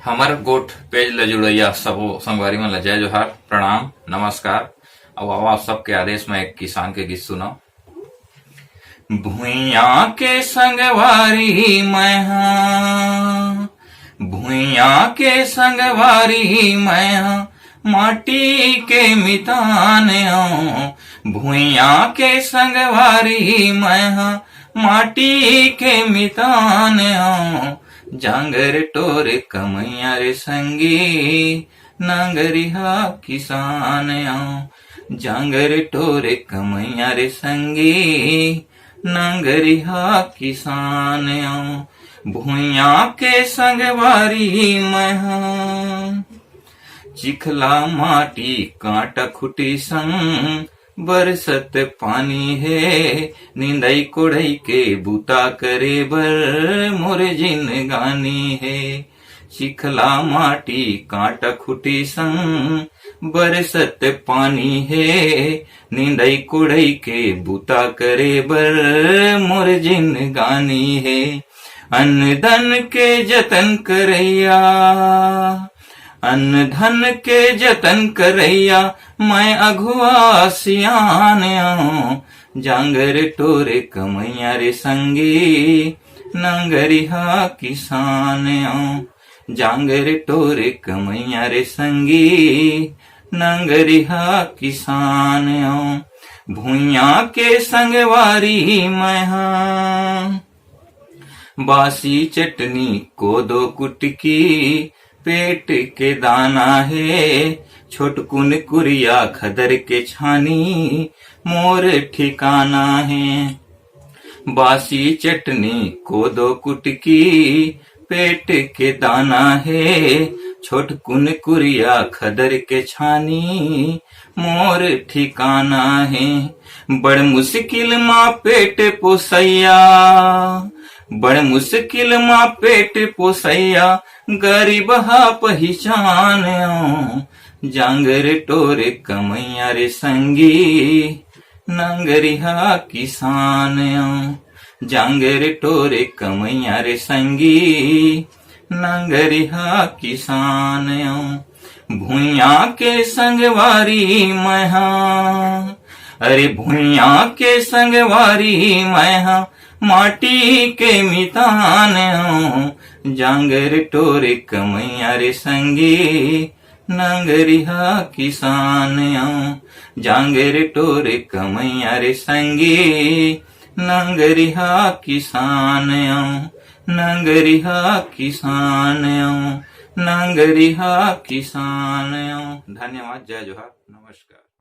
हमर गोठ पेज ल जुड़ैया सबो संगवारी मन ल जय जोहार प्रणाम नमस्कार। अब आवा सबके आदेश में एक किसान के गीत सुनो। भुइया के संगवारी मैं हाँ, भुइया के संगवारी मैं हाँ, माटी के मितान आऊं। भुइया के संगवारी मैं हाँ, माटी के मितान आऊं। जांगर टोर कमैया रे संगी, नांगरिहा किसान आऊं। जांगर टोर कमैया रे संगी, नांगरिहा किसान आऊं। भुइया के संगवारी मैं हाँ, चिखला माटी कांटा खुटी संग, बरसत पानी है निंदाई कोड़ई के बूता करे बर मोर जिनगानी है। चिखला माटी कांटा खुटी संग, बरसत पानी है निंदाई कोड़ई के बूता करे बर मोर जिनगानी है। अन्न धन के जतन करैया, अन्न धन के जतन करैया मैं अघुआ सियान आऊं। जांगर टोरे कमैया रे संगी, नांगरिहा किसान आऊं। जांगर टोरे कमैया रे संगी, नांगरिहा किसान आऊं। भुइया के संगवारी मैं हाँ, बासी चटनी कोदो कुटकी पेट के दाना है। छोटकुन कुरिया खदर के छानी मोर ठिकाना है। बासी चटनी कोदो कुटकी पेट के दाना है। छोटकुन कुरिया खदर के छानी मोर ठिकाना है। बड़ मुश्किल माँ पेट पोसैया, बड़ मुश्किल माँ पेट पोसैया गरीब हा पहचान आऊं। जांगर टोरे कमैया रे संगी, नांगरिहा किसान आऊं। जांगर टोरे कमैया रे संगी, नांगरिहा किसान आऊं। भुइया के संगवारी मैं हाँ, अरे भुइया के संगवारी मैं हाँ, माटी के मितान आऊं। जांगर टोरे कमैया रे संगी, नांगरिहा किसान आऊं। जांगर टोरे कमैया रे संगी, नांगरिहा किसान आऊं। नांगरिहा किसान आऊं, नांगरिहा किसान आऊं। धन्यवाद, जय जोहार, नमस्कार।